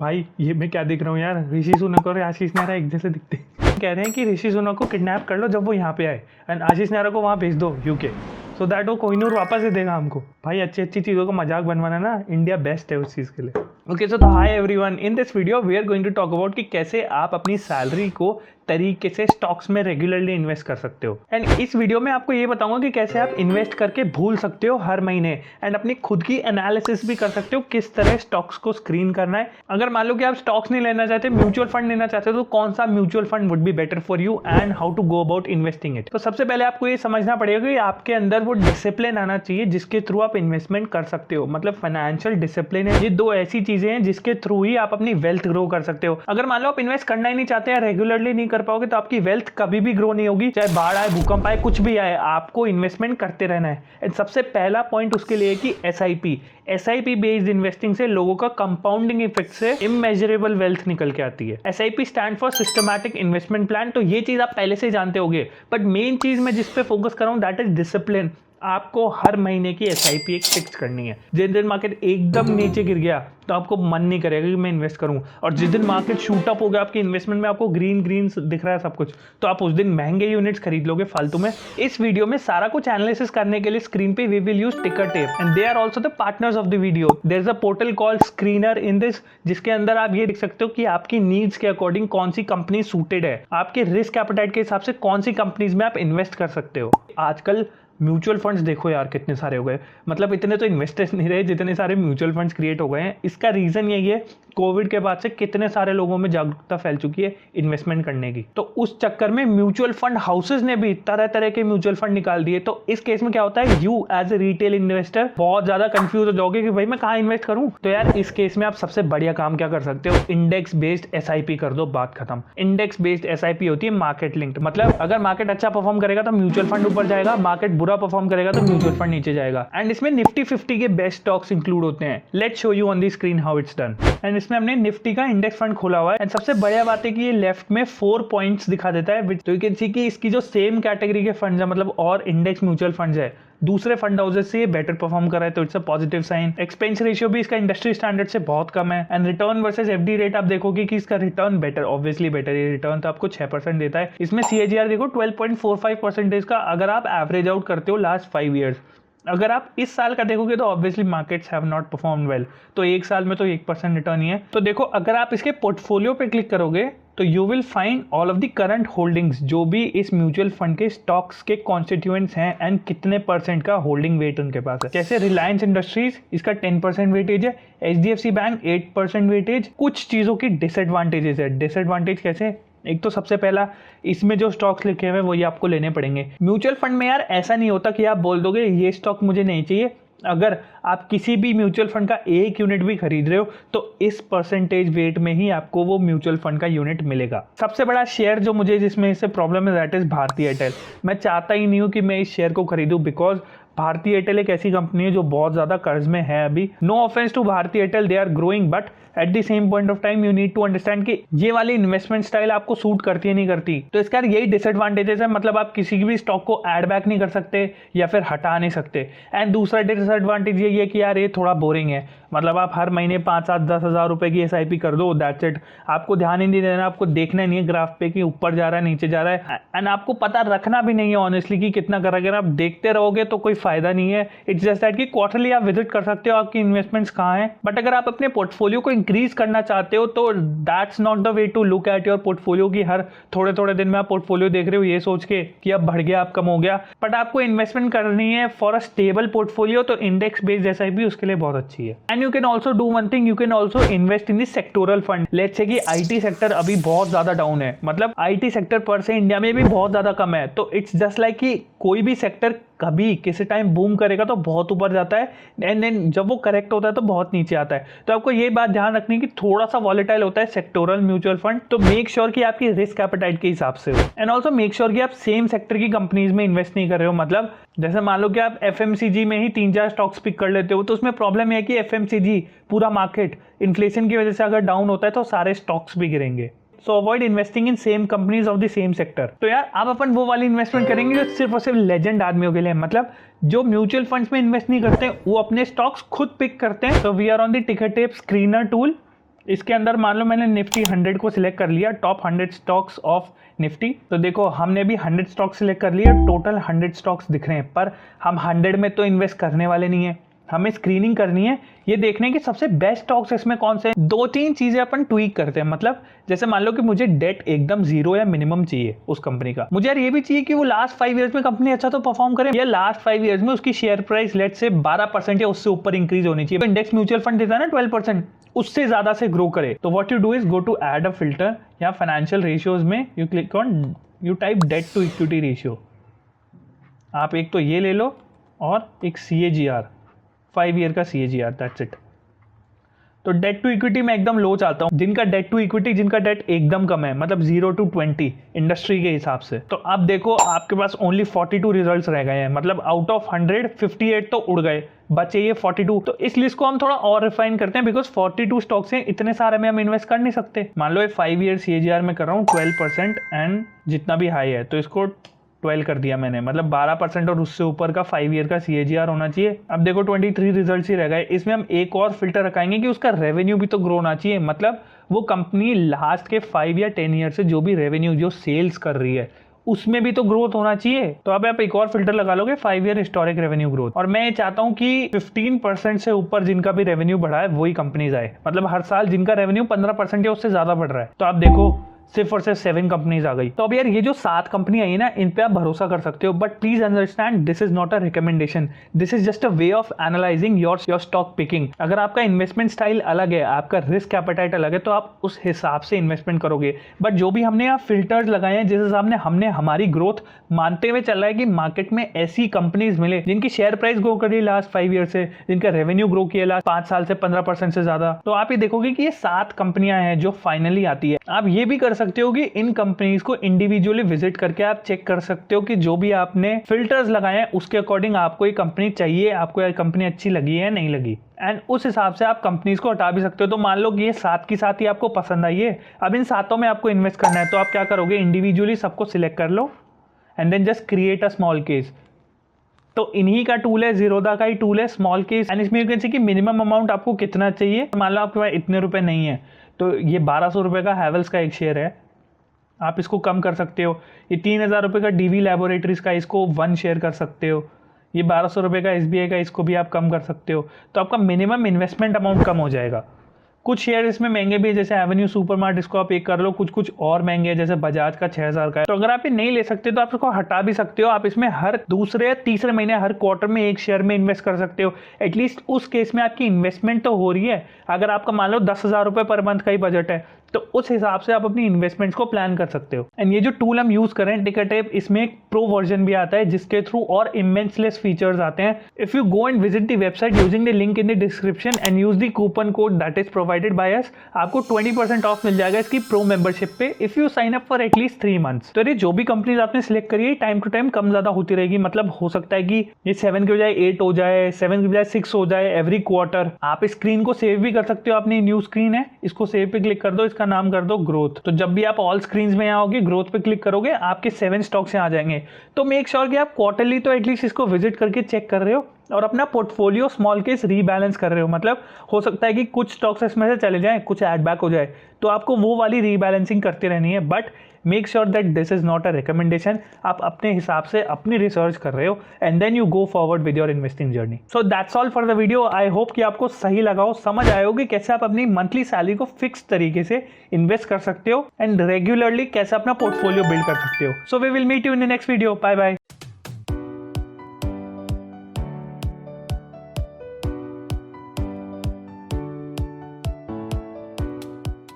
भाई ये मैं क्या देख रहा हूँ यार, ऋषि सुनक और आशीष नेहरा एक जैसे दिखते हैं। कह रहे हैं कि ऋषि सुनक को किडनैप कर लो जब वो यहाँ पे आए एंड आशीष नेहरा को वहाँ भेज दो यूके, सो दैट वो कोहिनूर वापस दे देगा हमको। भाई अच्छी अच्छी चीज़ों का मजाक बनवाना ना इंडिया बेस्ट है उस चीज़ के लिए। Okay so hi everyone, in this video we are going to talk about कि कैसे आप अपनी सैलरी को तरीके से स्टॉक्स में रेगुलरली इन्वेस्ट कर सकते हो। एंड इस वीडियो में आपको ये बताऊंगा कि कैसे आप इन्वेस्ट करके भूल सकते हो हर महीने एंड अपनी खुद की एनालिसिस भी कर सकते हो किस तरह स्टॉक्स को स्क्रीन करना है। अगर मान लो कि आप स्टॉक्स नहीं लेना चाहते, म्यूचुअल फंड लेना चाहते हो, तो कौन सा mutual fund would be better for you and how to go about investing it. तो सबसे पहले आपको ये समझना पड़ेगा कि आपके अंदर वो डिसिप्लिन आना चाहिए जिसके थ्रू आप इन्वेस्टमेंट कर सकते हो। मतलब फाइनेंशियल डिसिप्लिन है, ये दो ऐसी चीजें हैं जिसके थ्रू ही आप अपनी वेल्थ ग्रो कर सकते हो। अगर मान लो आप इन्वेस्ट करना ही नहीं चाहते हैं, रेगुलरली नहीं कर पाओगे, तो आपकी वेल्थ कभी भी ग्रो नहीं होगी। चाहे बाढ़ आए, भूकंप आए, कुछ भी आए, आपको इन्वेस्टमेंट करते रहना है। एंड सबसे पहला पॉइंट उसके लिए कि एसआईपी बेस्ड इन्वेस्टिंग से लोगों का कंपाउंडिंग इफेक्ट से इमेजरेबल वेल्थ निकल के आती है। SIP stand for systematic investment plan. तो ये चीज आप पहले से जानते होंगे, बट मेन चीज मैं जिस पे फोकस कर रहा हूं दैट इज डिसिप्लिन। आपको हर महीने की एसआईपी एक फिक्स करनी है। जिस दिन मार्केट एकदम नीचे गिर गया तो आपको मन नहीं करेगा कि मैं इन्वेस्ट करूं, और जिस दिन मार्केट शूट अप हो गया, आपकी इन्वेस्टमेंट में आपको ग्रीन दिख रहा है सब कुछ, तो आप उस दिन महंगे यूनिट्स खरीद लोगे फालतू में। इस वीडियो में सारा कुछ एनालिसिस करने के लिए स्क्रीन पे we will use ticker tape and they are also the partners of the video. There is a portal called screener in this, जिसके अंदर आप ये देख सकते हो कि आपकी नीड्स के अकॉर्डिंग कौन सी कंपनी सूटेड है, आपके रिस्क एपेटाइट के हिसाब से कौन सी कंपनीज में आप इन्वेस्ट कर सकते हो। आजकल म्यूचुअल फंड्स देखो यार कितने सारे हो गए, मतलब इतने तो इन्वेस्टर्स नहीं रहे जितने सारे म्यूचुअल फंड्स क्रिएट हो गए हैं। इसका रीजन यही है, कोविड के बाद से कितने सारे लोगों में जागरूकता फैल चुकी है इन्वेस्टमेंट करने की। तो उस चक्कर में म्यूचुअल फंड हाउसेज ने भी तरह तरह के म्यूचुअल फंड निकाल दिए। तो इस केस में क्या होता है, you as a retail investor बहुत ज्यादा कंफ्यूज हो जाओगे कि भाई मैं कहाँ इन्वेस्ट करूं। तो यार इस केस में आप सबसे बढ़िया काम क्या कर सकते हो, इंडेक्स बेस्ड एसआईपी कर दो, बात खत्म। इंडेक्स बेस्ड एसआईपी होती है मार्केट लिंक्ड, मतलब अगर मार्केट अच्छा परफॉर्म करेगा तो म्यूचुअल फंड ऊपर जाएगा, मार्केट बुरा परफॉर्म करेगा तो म्यूचुअल फंड नीचे जाएगा। एंड इसमें निफ्टी 50 के बेस्ट स्टॉक्स इंक्लूड होते हैं। Let's show you on the screen how it's done. And इसमें हमने निफ्टी का इंडेक्स फंड खोला हुआ है। एंड सबसे बढ़िया बात है कि ये लेफ्ट में 4 पॉइंट्स दिखा देता है, तो यू कैन सी कि इसकी जो सेम कैटेगरी के फंड्स है, मतलब और इंडेक्स म्यूचुअल फंड्स है, दूसरे फंड हाउसेस से ये बेटर परफॉर्म कर रहा है, तो it's a positive sign. Expense ratio भी इसका इंडस्ट्री स्टैंडर्ड से बहुत कम है। And return versus FD rate आप देखोगे कि इसका रिटर्न बेटर, ऑब्वियसली बेटर। ये रिटर्न तो आपको 6% देता है। इसमें सीएजीआर देखो 12.45% का, अगर आप एवरेज आउट करते हो लास्ट 5 ईयर्स। अगर आप इस साल का देखोगे तो obviously markets have not perform well, तो एक साल में तो 1% रिटर्न ही है। तो देखो अगर आप इसके पोर्टफोलियो पे क्लिक करोगे तो you will find all of the current holdings, जो भी इस म्यूचुअल फंड के स्टॉक्स के कॉन्स्टिट्यूएंट्स हैं एंड कितने परसेंट का होल्डिंग वेट उनके पास है। जैसे रिलायंस इंडस्ट्रीज, इसका 10% वेटेज है। HDFC bank 8% weightage. कुछ चीजों की डिसएडवांटेजेस है। डिसएडवांटेज कैसे, एक तो सबसे पहला इसमें जो स्टॉक्स लिखे हुए हैं वही आपको लेने पड़ेंगे। म्यूचुअल फंड में यार ऐसा नहीं होता कि आप बोल दोगे ये स्टॉक मुझे नहीं चाहिए। अगर आप किसी भी म्यूचुअल फंड का एक यूनिट भी खरीद रहे हो तो इस परसेंटेज वेट में ही आपको वो म्यूचुअल फंड का यूनिट मिलेगा। सबसे बड़ा शेयर जो मुझे जिसमें इससे प्रॉब्लम है दैट इज भारती एयरटेल। मैं चाहता ही नहीं हूँ कि मैं इस शेयर को खरीदूं, बिकॉज भारती एयरटेल एक ऐसी कंपनी है जो बहुत ज्यादा कर्ज में है अभी। No offence to Bharti Airtel, they are growing, but at the same point of time you need to understand कि ये वाली इन्वेस्टमेंट स्टाइल आपको सूट करती है नहीं करती। तो इसका यही डिसएडवांटेजेस है, मतलब आप किसी भी स्टॉक को ऐड बैक नहीं कर सकते या फिर हटा नहीं सकते। एंड दूसरा डिसएडवांटेज ये है कि यार ये थोड़ा बोरिंग है, मतलब आप हर महीने 5-7-10 हज़ार रुपए की एसआईपी कर दो, दैट्स इट। आपको ध्यान ही नहीं देना, आपको देखना नहीं है ग्राफ पे कि ऊपर जा रहा है नीचे जा रहा है, एंड आपको पता रखना भी नहीं है ऑनेस्टली कि कितना कर। अगर आप देखते रहोगे तो कोई फायदा नहीं है। इट्स जस्ट दैट कि क्वार्टरली आप विजिट कर सकते हो आपकी इन्वेस्टमेंट्स कहाँ हैं, बट अगर आप अपने पोर्टफोलियो को इंक्रीज करना चाहते हो तो that's not the way to look at your portfolio की हर थोड़े थोड़े दिन में आप पोर्टफोलियो देख रहे हो ये सोच के कि अब बढ़ गया अब कम हो गया। बट आपको इन्वेस्टमेंट करनी है फॉर अ स्टेबल पोर्टफोलियो, तो इंडेक्स बेस्ड एसआईपी उसके लिए बहुत अच्छी है। And you can also do one thing, you can also invest in the sectoral fund. Let's say कि आईटी सेक्टर अभी बहुत ज्यादा डाउन है, मतलब आईटी सेक्टर पर से इंडिया में भी बहुत ज्यादा कम है। तो इट्स जस्ट लाइक कि कोई भी सेक्टर कभी किसी टाइम बूम करेगा तो बहुत ऊपर जाता है, एंड देन जब वो करेक्ट होता है तो बहुत नीचे आता है। तो आपको ये बात ध्यान रखनी कि थोड़ा सा वॉलेटाइल होता है सेक्टोरल म्यूचुअल फंड, तो मेक श्योर कि आपकी रिस्क एपेटाइट के हिसाब से हो। एंड ऑल्सो मेक श्योर कि आप सेम सेक्टर की कंपनीज में इन्वेस्ट नहीं कर रहे हो। मतलब जैसे मान लो कि आप एफएमसीजी में ही 3-4 स्टॉक्स पिक कर लेते हो, तो उसमें प्रॉब्लम है कि एफएमसीजी पूरा मार्केट इन्फ्लेशन की वजह से अगर डाउन होता है तो सारे स्टॉक्स भी गिरेंगे। सो avoid investing in same companies of the same sector. तो यार आप अपन वो वाली इन्वेस्टमेंट करेंगे जो सिर्फ और सिर्फ लेजेंड आदमियों के लिए, मतलब जो म्यूचुअल फंड्स में इन्वेस्ट नहीं करते वो अपने स्टॉक्स खुद पिक करते हैं। तो we are on the ticker tape screener tool इसके अंदर मान लो मैंने निफ्टी 100 को सिलेक्ट कर लिया, टॉप 100 स्टॉक्स ऑफ निफ्टी। तो देखो हमने भी 100 स्टॉक सिलेक्ट कर लिए, टोटल 100 स्टॉक्स दिख रहे हैं, पर हम 100 में तो इन्वेस्ट करने वाले नहीं है, हमें स्क्रीनिंग करनी है, ये देखने की सबसे बेस्ट स्टॉक्स इसमें कौन से हैं। 2-3 चीजें अपन ट्वीक करते हैं, मतलब जैसे मान लो कि मुझे डेट एकदम 0 या मिनिमम चाहिए उस कंपनी का, मुझे यार ये भी चाहिए कि वो लास्ट 5 ईयर्स में कंपनी अच्छा तो परफॉर्म करे, या लास्ट 5 ईयर्स में उसकी शेयर प्राइस लेट से 12% या उससे ऊपर इंक्रीज होनी चाहिए। इंडेक्स म्यूचुअल फंड देता है ना 12%, उससे ज्यादा से ग्रो करे। तो what you do is go to add a filter, या फाइनेंशियल रेशियोज में you click on, you type debt to equity ratio. आप एक तो ये ले लो और एक CAGR, 5 ईयर का CAGR, दैट्स इट। तो डेट टू इक्विटी में एकदम लो चाहता हूँ, जिनका डेट टू इक्विटी, जिनका डेट एकदम कम है, मतलब 0 to 20 इंडस्ट्री के हिसाब से। तो अब देखो आपके पास ओनली 42 रिजल्ट्स रह गए हैं, मतलब आउट ऑफ 100 58 तो उड़ गए, बचे ये 42। तो इस लिस्ट को हम थोड़ा और रिफाइन करते हैं, बिकॉज 42 स्टॉक्स हैं, इतने सारे में हम इन्वेस्ट कर नहीं सकते। मान लो ये 5 ईयर CAGR में कर रहा हूँ 12% एंड जितना भी हाई है, तो इसको 12 कर दिया मैंने, मतलब 12% और उससे ऊपर का 5 ईयर का CAGR होना चाहिए। अब देखो 23 रिजल्ट्स ही रह गए, इसमें हम एक और फिल्टर रखाएंगे कि उसका रेवेन्यू भी तो ग्रो होना चाहिए, मतलब वो कंपनी लास्ट के 5 या 10 ईयर से जो भी रेवेन्यू, जो सेल्स कर रही है, उसमें भी तो ग्रोथ होना चाहिए। तो अब आप एक और फिल्टर लगा लोगे 5 ईयर हिस्टोरिक रेवेन्यू ग्रोथ, और मैं चाहता हूं कि 15% से ऊपर जिनका भी रेवेन्यू बढ़ा है वही कंपनीज आए, मतलब हर साल जिनका रेवेन्यू 15% या उससे ज्यादा बढ़ रहा है। तो आप देखो सिर्फ और सिर्फ 7 कंपनीज आ गई। तो अब यार ये जो 7 कंपनी आई है ना, इन पे आप भरोसा कर सकते हो, but please understand this is not a recommendation, this is just a way of analysing your stock picking. अगर आपका इन्वेस्टमेंट स्टाइल अलग है, आपका रिस्क एपेटाइट अलग है, तो आप उस हिसाब से इन्वेस्टमेंट करोगे। बट जो भी हमने यहाँ फिल्टर्स लगाए हैं, जिस हिसाब से हमने हमारी ग्रोथ मानते हुए चल रहा है कि मार्केट में ऐसी कंपनीज मिले जिनकी शेयर प्राइस ग्रो करी लास्ट 5 ईयर से, जिनका रेवेन्यू ग्रो किया लास्ट 5 साल से 15% से ज्यादा, तो आप ये देखोगे कि ये 7 कंपनियां हैं जो फाइनली आती है। आप ये भी कर सकते हो कि इन कंपनीज को इंडिविजुअली विजिट करके आप चेक कर सकते हो कि जो भी आपने फिल्टर्स लगाए हैं उसके अकॉर्डिंग आपको ये कंपनी चाहिए, आपको ये कंपनी अच्छी लगी है नहीं लगी, एंड उस हिसाब से आप कंपनीज को हटा भी सकते हो। तो मान लो कि ये 7 की 7 ही आपको पसंद आई है, अब इन 7 में आपको इन्वेस्ट करना है, तो आप क्या करोगे, इंडिविजुअली सबको सिलेक्ट कर लो and then just create a smallcase. तो इन्हीं का टूल है, जीरोधा का ही टूल है स्मॉल केस, एंड इसमें यू कैन सी कि मिनिमम अमाउंट आपको कितना चाहिए। मान लो आपके पास इतने रुपए नहीं है, तो ये 1200 रुपए का हैवेल्स का एक शेयर है, आप इसको कम कर सकते हो। ये 3000 रुपये का DV लैबोरेटरीज का, इसको 1 शेयर कर सकते हो। ये 1200 रुपये का SBI का, इसको भी आप कम कर सकते हो। तो आपका मिनिमम इन्वेस्टमेंट अमाउंट कम हो जाएगा। कुछ शेयर इसमें महंगे भी है, जैसे एवेन्यू सुपरमार्ट, इसको आप एक कर लो। कुछ और महंगे हैं, जैसे बजाज का 6000 का है। तो अगर आप ये नहीं ले सकते तो आप इसको हटा भी सकते हो। आप इसमें हर दूसरे या तीसरे महीने, हर क्वार्टर में एक शेयर में इन्वेस्ट कर सकते हो। एटलीस्ट उस केस में आपकी इन्वेस्टमेंट तो हो रही है। अगर आपका मान लो 10,000 रुपये पर मंथ का ही बजट है, तो उस हिसाब से आप अपनी इन्वेस्टमेंट्स को प्लान कर सकते हो। एंड ये जो टूल हम यूज करें टिकरटेप, इसमें एक प्रो वर्जन भी आता है जिसके थ्रू और इमेंसलेस फीचर्स आते हैं। If you go and visit the website using the link in the description and use the coupon code that is provided by us, आपको 20% ऑफ मिल जाएगा इसकी प्रो मेंबरशिप पे, if you sign up for at least 3 months. तो ये जो भी companies आपने सिलेक्ट करी है, टाइम टू टाइम कम ज्यादा होती रहेगी। मतलब हो सकता है कि ये 7 के बजाय 8 हो जाए, 7 के बजाय 6 हो जाए एवरी क्वार्टर। आप इस स्क्रीन को सेव भी कर सकते हो, अपनी न्यू स्क्रीन है, इसको सेव पे क्लिक कर दो, इसका नाम कर दो ग्रोथ। तो जब भी आप ऑल स्क्रीन्स में आओगे, ग्रोथ पे क्लिक करोगे, आपके 7 स्टॉक्स यहाँ आ जाएंगे। तो मेक श्योर कि आप क्वार्टरली तो एटलीस्ट इसको विजिट करके चेक कर रहे हो और अपना पोर्टफोलियो स्मॉल केस रीबैलेंस कर रहे हो। मतलब हो सकता है कि कुछ स्टॉक्स इसमें से चले जाएं, कुछ एड बैक हो जाए, तो आपको वो वाली रीबैलेंसिंग करती रहनी है। But make sure that this is not a recommendation. आप अपने हिसाब से अपनी रिसर्च कर रहे हो and then you go forward with your investing journey. So that's all for the video. I hope कि आपको सही लगा हो, समझ आए हो कि कैसे आप अपनी मंथली सैलरी को फिक्स तरीके से इन्वेस्ट कर सकते हो एंड रेगुलरली कैसे अपना पोर्टफोलियो बिल्ड कर सकते हो। So we will meet you in the next video. Bye bye.